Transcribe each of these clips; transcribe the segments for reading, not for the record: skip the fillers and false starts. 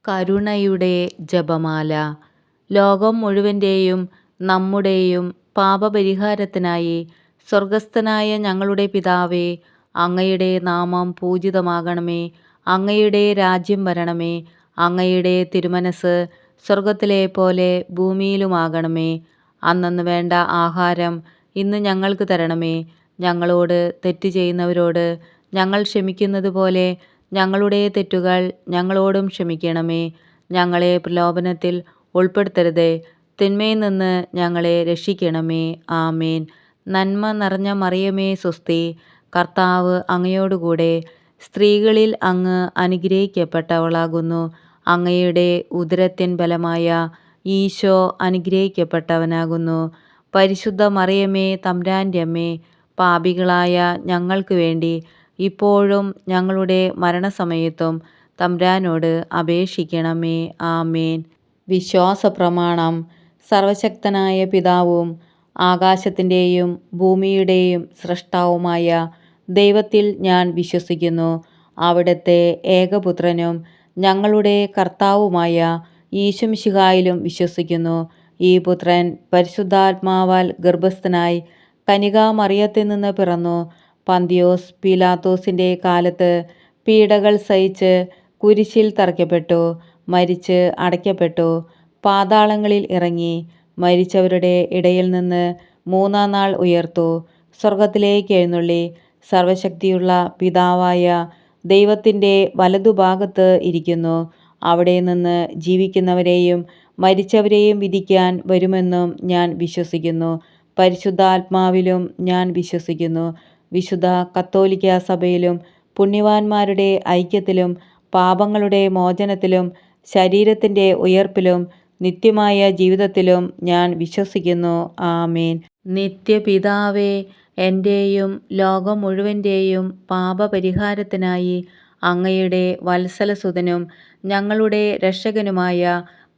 കരുണയുടെ ജപമാല. ലോകം മുഴുവൻ്റെയും നമ്മുടെയും പാപപരിഹാരത്തിനായി സ്വർഗസ്ഥനായ ഞങ്ങളുടെ പിതാവേ, അങ്ങയുടെ നാമം പൂജിതമാകണമേ. അങ്ങയുടെ രാജ്യം വരണമേ. അങ്ങയുടെ തിരുമനസ് സ്വർഗത്തിലെ പോലെ ഭൂമിയിലുമാകണമേ. അന്നന്ന് വേണ്ട ആഹാരം ഇന്ന് ഞങ്ങൾക്ക് തരണമേ. ഞങ്ങളോട് തെറ്റ് ചെയ്യുന്നവരോട് ഞങ്ങൾ ക്ഷമിക്കുന്നത് പോലെ ഞങ്ങളുടെ തെറ്റുകൾ ഞങ്ങളോടും ക്ഷമിക്കണമേ. ഞങ്ങളെ പ്രലോഭനത്തിൽ ഉൾപ്പെടുത്തരുതേ, തിന്മയിൽ നിന്ന് ഞങ്ങളെ രക്ഷിക്കണമേ. ആമേൻ. നന്മ നിറഞ്ഞ മറിയമേ സ്വസ്തി, കർത്താവ് അങ്ങയോടുകൂടെ സ്ത്രീകളിൽ അങ്ങ് അനുഗ്രഹിക്കപ്പെട്ടവളാകുന്നു. അങ്ങയുടെ ഉദരത്തിൻ ഫലമായ ഈശോ അനുഗ്രഹിക്കപ്പെട്ടവനാകുന്നു. പരിശുദ്ധ മറിയമേ തമ്പുരാൻ്റെ അമ്മേ, പാപികളായ ഞങ്ങൾക്ക് വേണ്ടി ഇപ്പോഴും ഞങ്ങളുടെ മരണസമയത്തും തമ്പുരാനോട് അപേക്ഷിക്കണമേ. ആമേൻ. വിശ്വാസ പ്രമാണം. സർവശക്തനായ പിതാവും ആകാശത്തിൻ്റെയും ഭൂമിയുടെയും സ്രഷ്ടാവുമായ ദൈവത്തിൽ ഞാൻ വിശ്വസിക്കുന്നു. അവിടുത്തെ ഏകപുത്രനും ഞങ്ങളുടെ കർത്താവുമായ ഈശോമിശിഹായിലും വിശ്വസിക്കുന്നു. ഈ പുത്രൻ പരിശുദ്ധാത്മാവാൽ ഗർഭസ്ഥനായി കന്യകാമറിയത്തിൽ നിന്ന് പിറന്നു. പന്തിയോസ് പീലാത്തോസിൻ്റെ കാലത്ത് പീഡകൾ സഹിച്ച് കുരിശിൽ തറയ്ക്കപ്പെട്ടു, മരിച്ച് അടയ്ക്കപ്പെട്ടു, പാതാളങ്ങളിൽ ഇറങ്ങി, മരിച്ചവരുടെ ഇടയിൽ നിന്ന് മൂന്നാം നാൾ ഉയർത്തു, സ്വർഗത്തിലേക്ക് എഴുന്നള്ളി, സർവശക്തിയുള്ള പിതാവായ ദൈവത്തിൻ്റെ വലതുഭാഗത്ത് ഇരിക്കുന്നു. അവിടെ നിന്ന് ജീവിക്കുന്നവരെയും മരിച്ചവരെയും വിധിക്കാൻ വരുമെന്നും ഞാൻ വിശ്വസിക്കുന്നു. പരിശുദ്ധാത്മാവിലും ഞാൻ വിശ്വസിക്കുന്നു. വിശുദ്ധ കത്തോലിക്ക സഭയിലും പുണ്യവാന്മാരുടെ ഐക്യത്തിലും പാപങ്ങളുടെ മോചനത്തിലും ശരീരത്തിൻ്റെ ഉയർപ്പിലും നിത്യമായ ജീവിതത്തിലും ഞാൻ വിശ്വസിക്കുന്നു. ആമേൻ. നിത്യപിതാവേ, എൻ്റെയും ലോകം മുഴുവൻ്റെയും പാപപരിഹാരത്തിനായി അങ്ങയുടെ വത്സലസുതനും ഞങ്ങളുടെ രക്ഷകനുമായ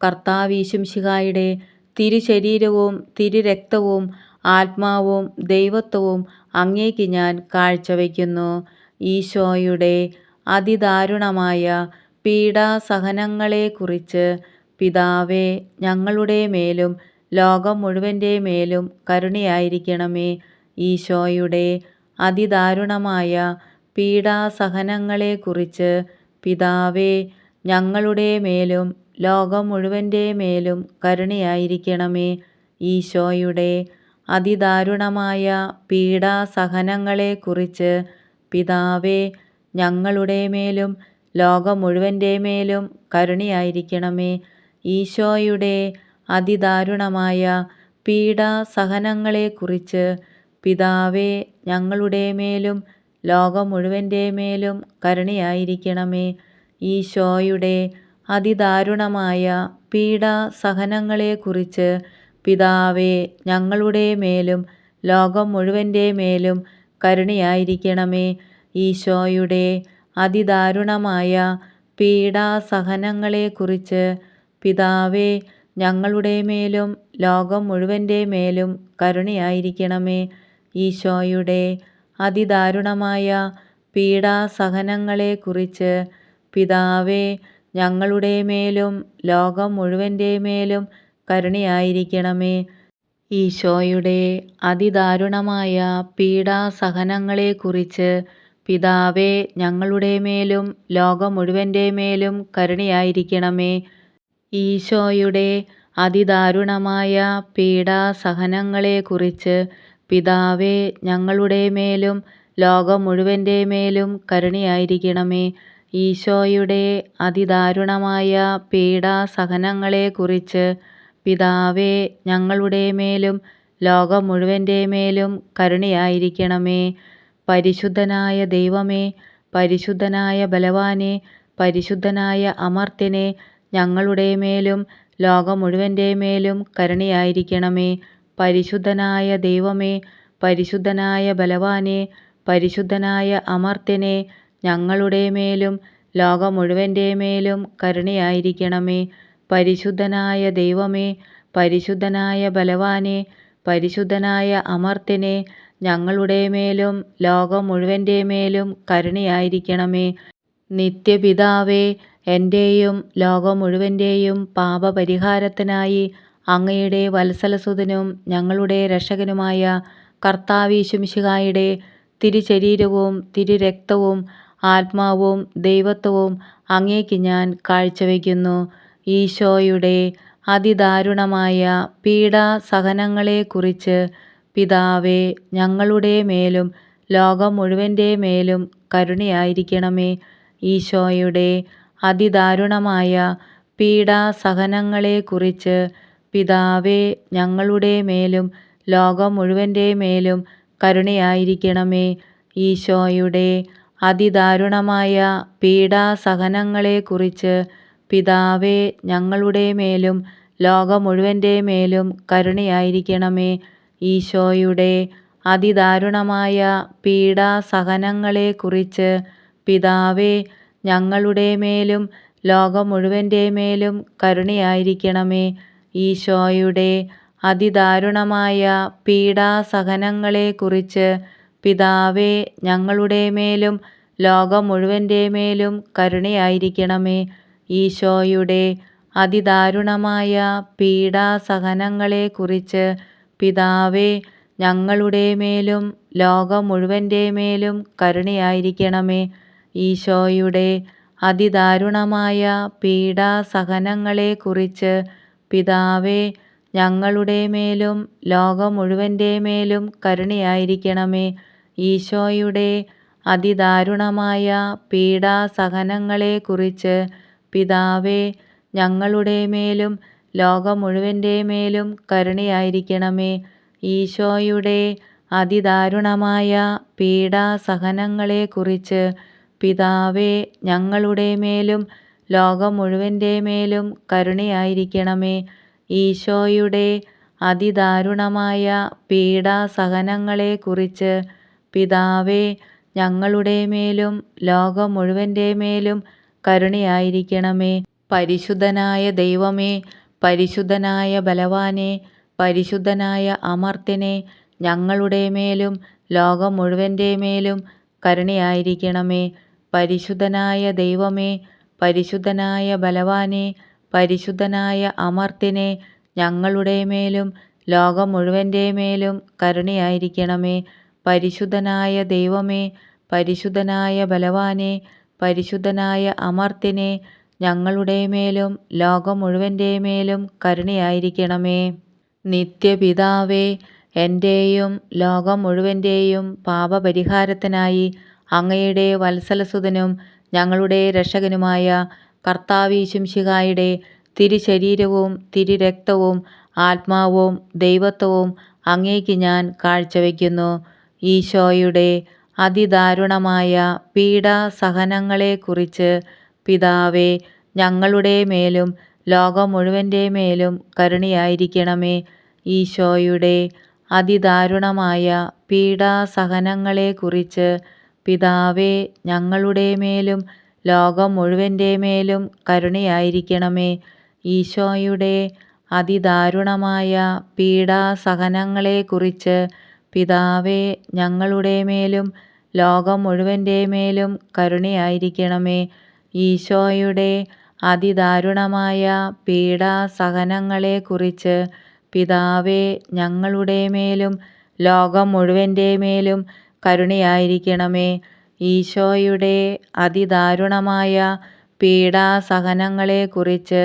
കർത്താവീശുമിശിഹായുടെ തിരുശരീരവും തിരുരക്തവും ആത്മാവും ദൈവത്വവും അങ്ങേക്ക് ഞാൻ കാഴ്ചവെക്കുന്നു. ഈശോയുടെ അതിദാരുണമായ പീഡാസഹനങ്ങളെക്കുറിച്ച് പിതാവേ, ഞങ്ങളുടെ മേലും ലോകം മുഴുവൻ്റെ മേലും കരുണയായിരിക്കണമേ. ഈശോയുടെ അതിദാരുണമായ പീഡാസഹനങ്ങളെക്കുറിച്ച് പിതാവേ, ഞങ്ങളുടെ മേലും ലോകം മുഴുവൻ്റെ മേലും കരുണയായിരിക്കണമേ. ഈശോയുടെ അതിദാരുണമായ പീഡാസഹനങ്ങളെക്കുറിച്ച് പിതാവേ, ഞങ്ങളുടെ മേലും ലോകം മുഴുവൻ്റെ മേലും കരുണയായിരിക്കണമേ. ഈശോയുടെ അതിദാരുണമായ പീഡാസഹനങ്ങളെക്കുറിച്ച് പിതാവേ, ഞങ്ങളുടെ മേലും ലോകം മുഴുവൻ്റെ മേലും കരുണയായിരിക്കണമേ. ഈശോയുടെ അതിദാരുണമായ പീഡാസഹനങ്ങളെക്കുറിച്ച് പിതാവേ, ഞങ്ങളുടെ മേലും ലോകം മുഴുവൻ്റെ മേലും കരുണയായിരിക്കണമേ. ഈശോയുടെ അതിദാരുണമായ പീഡാസഹനങ്ങളെക്കുറിച്ച് പിതാവേ, ഞങ്ങളുടെ മേലും ലോകം മുഴുവൻ്റെ മേലും കരുണയായിരിക്കണമേ. ഈശോയുടെ അതിദാരുണമായ പീഡാസഹനങ്ങളെക്കുറിച്ച് പിതാവേ, ഞങ്ങളുടെ മേലും ലോകം മുഴുവൻ്റെ മേലും കരുണയായിരിക്കണമേ. ഈശോയുടെ അതിദാരുണമായ പീഡാസഹനങ്ങളെക്കുറിച്ച് പിതാവേ, ഞങ്ങളുടെ മേലും ലോകം മുഴുവൻ്റെ മേലും കരുണയായിരിക്കണമേ. ഈശോയുടെ അതിദാരുണമായ പീഡാസഹനങ്ങളെക്കുറിച്ച് പിതാവേ, ഞങ്ങളുടെ മേലും ലോകം മുഴുവൻ്റെ മേലും കരുണയായിരിക്കണമേ. ഈശോയുടെ അതിദാരുണമായ പീഡാസഹനങ്ങളെക്കുറിച്ച് പിതാവേ, ഞങ്ങളുടെ മേലും ലോകം മുഴുവൻ്റെ മേലും കരുണയായിരിക്കണമേ. പരിശുദ്ധനായ ദൈവമേ, പരിശുദ്ധനായ ബലവാനെ, പരിശുദ്ധനായ അമർത്യനെ, ഞങ്ങളുടെ മേലും ലോകം മുഴുവൻ്റെ മേലും കരുണയായിരിക്കണമേ. പരിശുദ്ധനായ ദൈവമേ, പരിശുദ്ധനായ ബലവാനെ, പരിശുദ്ധനായ അമർത്യനെ, ഞങ്ങളുടെ മേലും ലോകം മുഴുവൻ്റെ മേലും കരുണയായിരിക്കണമേ. പരിശുദ്ധനായ ദൈവമേ, പരിശുദ്ധനായ ബലവാനെ, പരിശുദ്ധനായ അമർത്യനെ, ഞങ്ങളുടെ മേലും ലോകം മുഴുവൻ്റെ മേലും കരുണയായിരിക്കണമേ. നിത്യപിതാവേ, എൻ്റെയും ലോകം മുഴുവൻ്റെയും പാപപരിഹാരത്തിനായി അങ്ങയുടെ വത്സലസുതനും ഞങ്ങളുടെ രക്ഷകനുമായ കർത്താവീശുമിശിഹായുടെ തിരുശരീരവും തിരുരക്തവും ആത്മാവും ദൈവത്വവും അങ്ങേക്ക് ഞാൻ കാഴ്ചവെക്കുന്നു. ഈശോയുടെ അതിദാരുണമായ പീഡാസഹനങ്ങളെക്കുറിച്ച് പിതാവേ, ഞങ്ങളുടെ മേലും ലോകം മുഴുവൻ്റെ മേലും കരുണയായിരിക്കണമേ. ഈശോയുടെ അതിദാരുണമായ പീഡാസഹനങ്ങളെക്കുറിച്ച് പിതാവേ, ഞങ്ങളുടെ മേലും ലോകം മുഴുവൻ്റെ മേലും കരുണയായിരിക്കണമേ. ഈശോയുടെ അതിദാരുണമായ പീഡാസഹനങ്ങളെക്കുറിച്ച് പിതാവേ, ഞങ്ങളുടെ മേലും ലോകം മുഴുവൻ്റെ മേലും കരുണയായിരിക്കണമേ. ഈശോയുടെ അതിദാരുണമായ പീഡാസഹനങ്ങളെക്കുറിച്ച് പിതാവേ, ഞങ്ങളുടെ മേലും ലോകം മുഴുവൻ്റെ മേലും കരുണയായിരിക്കണമേ. ഈശോയുടെ അതിദാരുണമായ പീഡാസഹനങ്ങളെക്കുറിച്ച് പിതാവേ, ഞങ്ങളുടെ മേലും ലോകം മുഴുവൻ്റെ മേലും കരുണയായിരിക്കണമേ. ഈശോയുടെ അതിദാരുണമായ പീഡാസഹനങ്ങളെക്കുറിച്ച് പിതാവേ, ഞങ്ങളുടെ മേലും ലോകം മുഴുവൻ്റെ മേലും കരുണയായിരിക്കണമേ. ഈശോയുടെ അതിദാരുണമായ പീഡാസഹനങ്ങളെക്കുറിച്ച് പിതാവേ, ഞങ്ങളുടെ മേലും ലോകം മുഴുവൻ്റെ മേലും കരുണയായിരിക്കണമേ. ഈശോയുടെ അതിദാരുണമായ പീഡാസഹനങ്ങളെക്കുറിച്ച് പിതാവേ, ഞങ്ങളുടെ മേലും ലോകം മുഴുവൻ്റെ മേലും കരുണയായിരിക്കണമേ. ഈശോയുടെ അതിദാരുണമായ പീഡാസഹനങ്ങളെക്കുറിച്ച് പിതാവേ, ഞങ്ങളുടെ മേലും ലോകം മുഴുവൻ്റെ മേലും കരുണയായിരിക്കണമേ. ഈശോയുടെ അതിദാരുണമായ പീഡാസഹനങ്ങളെക്കുറിച്ച് പിതാവേ, ഞങ്ങളുടെ മേലും ലോകം മുഴുവൻ്റെ മേലും കരുണയായിരിക്കണമേ. പരിശുദ്ധനായ ദൈവമേ, പരിശുദ്ധനായ ബലവാനെ, പരിശുദ്ധനായ അമർത്യനെ, ഞങ്ങളുടെ മേലും ലോകം മുഴുവൻ്റെ മേലും കരുണയായിരിക്കണമേ. പരിശുദ്ധനായ ദൈവമേ, പരിശുദ്ധനായ ബലവാനെ, പരിശുദ്ധനായ അമർത്യനെ, ഞങ്ങളുടെ മേലും ലോകം മുഴുവൻ്റെ മേലും കരുണയായിരിക്കണമേ. പരിശുദ്ധനായ ദൈവമേ, പരിശുദ്ധനായ ബലവാനെ, പരിശുദ്ധനായ അമർത്യനെ, ഞങ്ങളുടെ മേലും ലോകം മുഴുവൻ്റെ മേലും കരുണയായിരിക്കണമേ. നിത്യപിതാവേ, എൻ്റെയും ലോകം മുഴുവൻ്റെയും പാപപരിഹാരത്തിനായി അങ്ങയുടെ വത്സലസുതനും ഞങ്ങളുടെ രക്ഷകനുമായ കർത്താവീശുമിശിഹായുടെ തിരുശരീരവും തിരുരക്തവും ആത്മാവും ദൈവത്വവും അങ്ങേക്ക് ഞാൻ കാഴ്ചവെക്കുന്നു. ഈശോയുടെ അതിദാരുണമായ പീഡാസഹനങ്ങളെക്കുറിച്ച് പിതാവേ, ഞങ്ങളുടെ മേലും ലോകം മുഴുവൻ്റെ മേലും കരുണയായിരിക്കണമേ. ഈശോയുടെ അതിദാരുണമായ പീഡാസഹനങ്ങളെക്കുറിച്ച് പിതാവേ, ഞങ്ങളുടെ മേലും ലോകം മുഴുവൻ്റെ മേലും കരുണയായിരിക്കണമേ. ഈശോയുടെ അതിദാരുണമായ പീഡാസഹനങ്ങളെക്കുറിച്ച് പിതാവേ, ഞങ്ങളുടെ മേലും ലോകം മുഴുവൻ്റെ മേലും കരുണയായിരിക്കണമേ. ഈശോയുടെ അതിദാരുണമായ പീഡാസഹനങ്ങളെക്കുറിച്ച് പിതാവേ, ഞങ്ങളുടെ മേലും ലോകം മുഴുവൻ്റെ മേലും കരുണയായിരിക്കണമേ. ഈശോയുടെ അതിദാരുണമായ പീഡാസഹനങ്ങളെക്കുറിച്ച്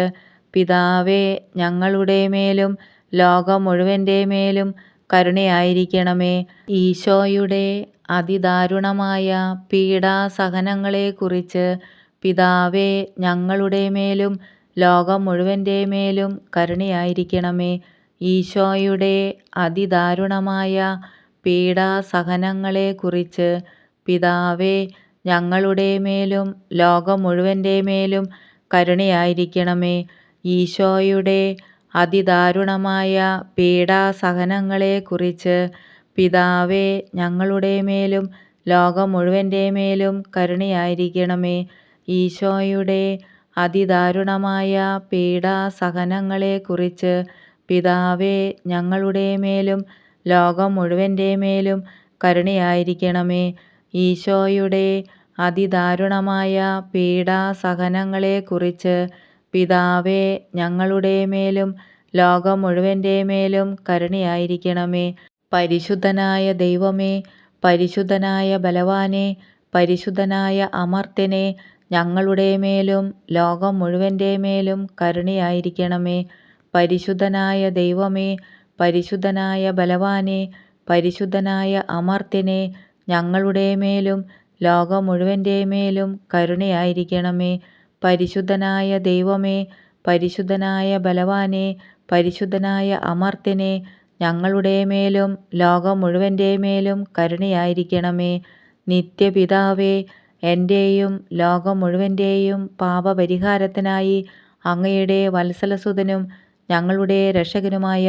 പിതാവേ, ഞങ്ങളുടെ മേലും ലോകം മുഴുവൻ്റെ മേലും കരുണയായിരിക്കണമേ. ഈശോയുടെ അതിദാരുണമായ പീഡാസഹനങ്ങളെക്കുറിച്ച് പിതാവേ, ഞങ്ങളുടെ മേലും ലോകം മുഴുവൻ്റെ മേലും കരുണയായിരിക്കണമേ. ഈശോയുടെ അതിദാരുണമായ പീഡാസഹനങ്ങളെക്കുറിച്ച് പിതാവേ, ഞങ്ങളുടെ മേലും ലോകം മുഴുവൻ്റെ മേലും കരുണയായിരിക്കണമേ. ഈശോയുടെ അതിദാരുണമായ പീഡാസഹനങ്ങളെക്കുറിച്ച് പിതാവേ, ഞങ്ങളുടെ മേലും ലോകം മുഴുവൻ്റെ മേലും കരുണയായിരിക്കണമേ. ഈശോയുടെ അതിദാരുണമായ പീഡാസഹനങ്ങളെക്കുറിച്ച് പിതാവേ, ഞങ്ങളുടെ മേലും ലോകം മുഴുവൻ്റെ മേലും കരുണയായിരിക്കണമേ. ഈശോയുടെ അതിദാരുണമായ പീഡാസഹനങ്ങളെക്കുറിച്ച് പിതാവേ ഞങ്ങളുടെ മേലും ലോകം മുഴുവൻ്റെ മേലും കരുണയായിരിക്കണമേ. പരിശുദ്ധനായ ദൈവമേ, പരിശുദ്ധനായ ബലവാനെ, പരിശുദ്ധനായ അമർത്യനെ, ഞങ്ങളുടെ മേലും ലോകം മുഴുവൻ്റെ മേലും കരുണയായിരിക്കണമേ. പരിശുദ്ധനായ ദൈവമേ, പരിശുദ്ധനായ ബലവാനെ, പരിശുദ്ധനായ അമർത്യനെ, ഞങ്ങളുടെ മേലും ലോകം മുഴുവൻ്റെ മേലും കരുണയായിരിക്കണമേ. പരിശുദ്ധനായ ദൈവമേ, പരിശുദ്ധനായ ബലവാനെ, പരിശുദ്ധനായ അമർത്യനെ, ഞങ്ങളുടെ മേലും ലോകം മുഴുവൻ്റെ മേലും കരുണയായിരിക്കണമേ. നിത്യപിതാവേ, എൻ്റെയും ലോകം മുഴുവൻ്റെയും പാപപരിഹാരത്തിനായി അങ്ങയുടെ വത്സലസുതനും ഞങ്ങളുടെ രക്ഷകനുമായ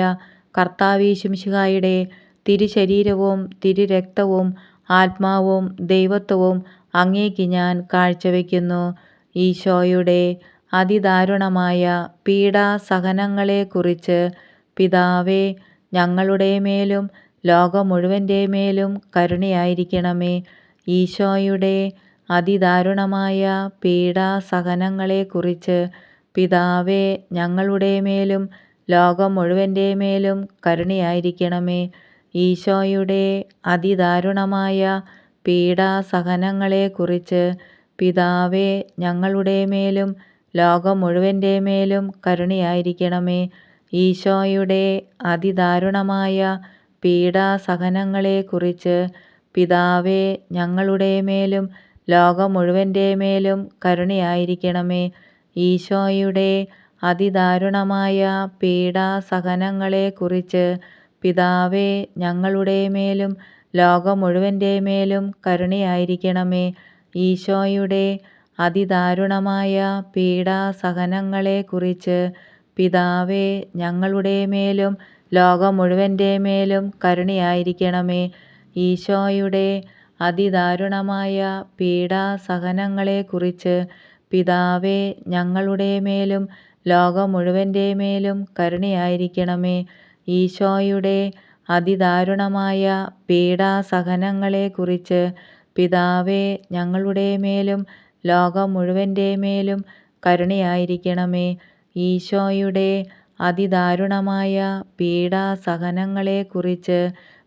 കർത്താവീശുമിശിഹായുടെ തിരുശരീരവും തിരുരക്തവും ആത്മാവും ദൈവത്വവും അങ്ങേക്ക് ഞാൻ കാഴ്ചവെക്കുന്നു. ഈശോയുടെ അതിദാരുണമായ പീഡാസഹനങ്ങളെക്കുറിച്ച് പിതാവേ ഞങ്ങളുടെ മേലും ലോകം മുഴുവൻ്റെ മേലും കരുണയായിരിക്കണമേ. ഈശോയുടെ അതിദാരുണമായ പീഡാസഹനങ്ങളെക്കുറിച്ച് പിതാവേ ഞങ്ങളുടെ മേലും ലോകം മുഴുവൻ്റെ മേലും കരുണയായിരിക്കണമേ. ഈശോയുടെ അതിദാരുണമായ പീഡാസഹനങ്ങളെക്കുറിച്ച് പിതാവേ ഞങ്ങളുടെ മേലും ലോകം മുഴുവൻ്റെ മേലും കരുണയായിരിക്കണമേ. ഈശോയുടെ അതിദാരുണമായ പീഡാസഹനങ്ങളെക്കുറിച്ച് പിതാവേ ഞങ്ങളുടെ മേലും ലോകം മുഴുവൻ്റെ മേലും കരുണയായിരിക്കണമേ. ഈശോയുടെ അതിദാരുണമായ പീഡാസഹനങ്ങളെക്കുറിച്ച് പിതാവേ ഞങ്ങളുടെ മേലും ലോകം മുഴുവൻ്റെ മേലും കരുണയായിരിക്കണമേ. ഈശോയുടെ അതിദാരുണമായ പീഡാസഹനങ്ങളെക്കുറിച്ച് പിതാവേ ഞങ്ങളുടെ മേലും ലോകം മുഴുവൻ്റെ മേലും കരുണയായിരിക്കണമേ. ഈശോയുടെ അതിദാരുണമായ പീഡാസഹനങ്ങളെക്കുറിച്ച് പിതാവേ ഞങ്ങളുടെ മേലും ലോകം മുഴുവൻ്റെ മേലും കരുണയായിരിക്കണമേ. ഈശോയുടെ അതിദാരുണമായ പീഡാസഹനങ്ങളെക്കുറിച്ച് പിതാവേ ഞങ്ങളുടെ മേലും ലോകം മുഴുവൻ്റെ മേലും കരുണയായിരിക്കണമേ. ഈശോയുടെ അതിദാരുണമായ പീഡാസഹനങ്ങളെക്കുറിച്ച്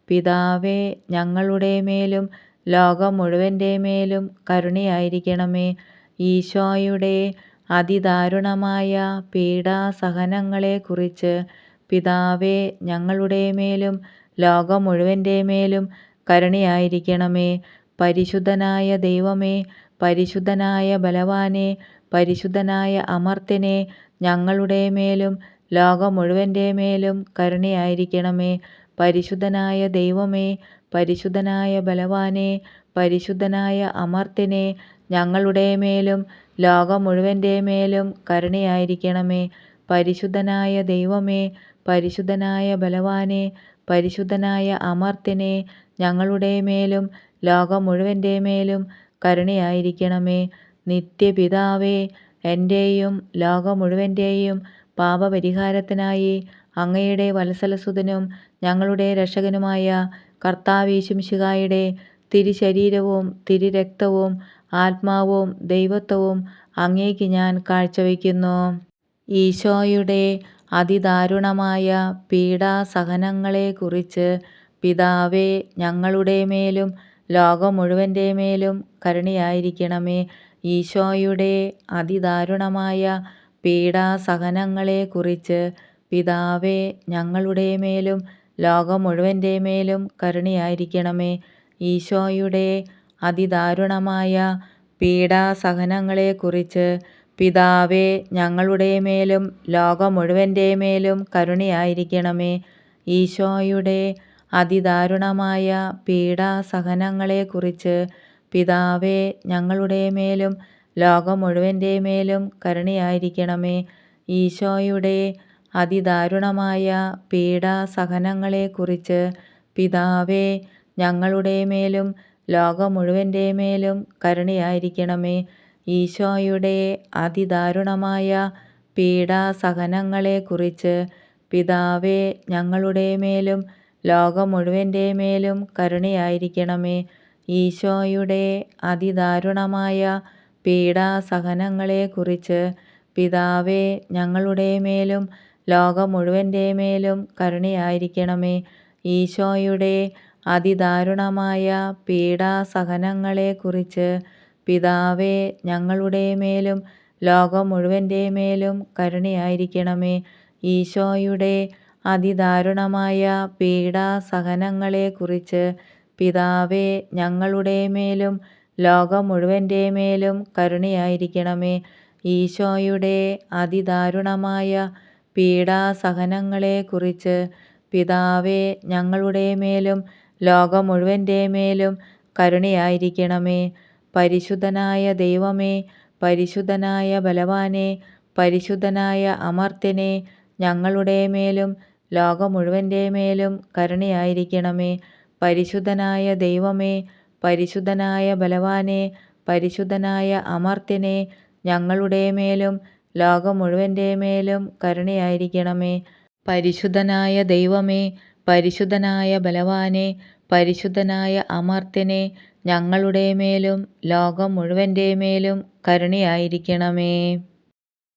പിതാവേ ഞങ്ങളുടെ മേലും ലോകം മുഴുവൻ്റെ മേലും കരുണയായിരിക്കണമേ. ഈശോയുടെ അതിദാരുണമായ പീഡാസഹനങ്ങളെക്കുറിച്ച് പിതാവേ ഞങ്ങളുടെ മേലും ലോകം മുഴുവൻ്റെ മേലും കരുണയായിരിക്കണമേ. പരിശുദ്ധനായ ദൈവമേ, പരിശുദ്ധനായ ബലവാനെ, പരിശുദ്ധനായ അമർത്യനെ, ഞങ്ങളുടെ മേലും ലോകം മുഴുവൻ്റെ മേലും കരുണയായിരിക്കണമേ. പരിശുദ്ധനായ ദൈവമേ, പരിശുദ്ധനായ ബലവാനെ, പരിശുദ്ധനായ അമർത്യനെ, ഞങ്ങളുടെ മേലും ലോകം മുഴുവൻ്റെ മേലും കരുണയായിരിക്കണമേ. പരിശുദ്ധനായ ദൈവമേ, പരിശുദ്ധനായ ബലവാനെ, പരിശുദ്ധനായ അമർത്യനെ, ഞങ്ങളുടെ മേലും ലോകം മുഴുവൻ്റെ മേലും കരുണയായിരിക്കണമേ. നിത്യപിതാവേ, എൻ്റെയും ലോകം മുഴുവൻ്റെയും പാപപരിഹാരത്തിനായി അങ്ങയുടെ വത്സലസുതനും ഞങ്ങളുടെ രക്ഷകനുമായ കർത്താവീശുമിശിഹായുടെ തിരുശരീരവും തിരുരക്തവും ആത്മാവും ദൈവത്വവും അങ്ങേക്ക് ഞാൻ കാഴ്ചവെക്കുന്നു. ഈശോയുടെ അതിദാരുണമായ പീഡാസഹനങ്ങളെക്കുറിച്ച് പിതാവേ ഞങ്ങളുടെ മേലും ലോകം മുഴുവൻ്റെ മേലും കരുണയായിരിക്കണമേ. ഈശോയുടെ അതിദാരുണമായ പീഡാസഹനങ്ങളെക്കുറിച്ച് പിതാവേ ഞങ്ങളുടെ മേലും ലോകം മുഴുവൻ്റെ മേലും കരുണയായിരിക്കണമേ. ഈശോയുടെ അതിദാരുണമായ പീഡാസഹനങ്ങളെക്കുറിച്ച് പിതാവേ ഞങ്ങളുടെ മേലും ലോകം മുഴുവൻ്റെ മേലും കരുണയായിരിക്കണമേ. ഈശോയുടെ അതിദാരുണമായ പീഡാസഹനങ്ങളെക്കുറിച്ച് പിതാവേ ഞങ്ങളുടെ മേലും ലോകം മുഴുവൻ്റെ മേലും കരുണയായിരിക്കണമേ. ഈശോയുടെ അതിദാരുണമായ പീഡാസഹനങ്ങളെക്കുറിച്ച് പിതാവേ ഞങ്ങളുടെ മേലും ലോകം മുഴുവൻ്റെ മേലും കരുണയായിരിക്കണമേ. ഈശോയുടെ അതിദാരുണമായ പീഡാസഹനങ്ങളെക്കുറിച്ച് പിതാവേ ഞങ്ങളുടെ മേലും ലോകം മുഴുവൻ്റെ മേലും കരുണയായിരിക്കണമേ. ഈശോയുടെ അതിദാരുണമായ പീഡാസഹനങ്ങളെക്കുറിച്ച് പിതാവേ, ഞങ്ങളുടെ മേലും ലോകം മുഴുവൻ്റെ മേലും കരുണയായിരിക്കണമേ. ഈശോയുടെ അതിദാരുണമായ പീഡാസഹനങ്ങളെക്കുറിച്ച് പിതാവേ, ഞങ്ങളുടെ മേലും ലോകം മുഴുവൻ്റെ മേലും കരുണയായിരിക്കണമേ. ഈശോയുടെ അതിദാരുണമായ പീഡാസഹനങ്ങളെക്കുറിച്ച് പിതാവേ, ഞങ്ങളുടെ മേലും ലോകം മുഴുവൻ്റെ മേലും കരുണയായിരിക്കണമേ. ഈശോയുടെ അതിദാരുണമായ പീഡാസഹനങ്ങളെക്കുറിച്ച് പിതാവേ, ഞങ്ങളുടെ മേലും ലോകം മുഴുവൻ്റെ മേലും കരുണയായിരിക്കണമേ. പരിശുദ്ധനായ ദൈവമേ, പരിശുദ്ധനായ ബലവാനെ, പരിശുദ്ധനായ അമർത്യനെ, ഞങ്ങളുടെ മേലും ലോകം മുഴുവൻ്റെ മേലും കരുണയായിരിക്കണമേ. പരിശുദ്ധനായ ദൈവമേ, പരിശുദ്ധനായ ബലവാനെ, പരിശുദ്ധനായ അമർത്യനെ, ഞങ്ങളുടെ മേലും ലോകം മുഴുവൻ്റെ മേലും കരുണയായിരിക്കണമേ. പരിശുദ്ധനായ ദൈവമേ, പരിശുദ്ധനായ ബലവാനെ, പരിശുദ്ധനായ അമർത്യനെ, ഞങ്ങളുടെ മേലും ലോകം മുഴുവൻ്റെ മേലും കരുണയായിരിക്കണമേ.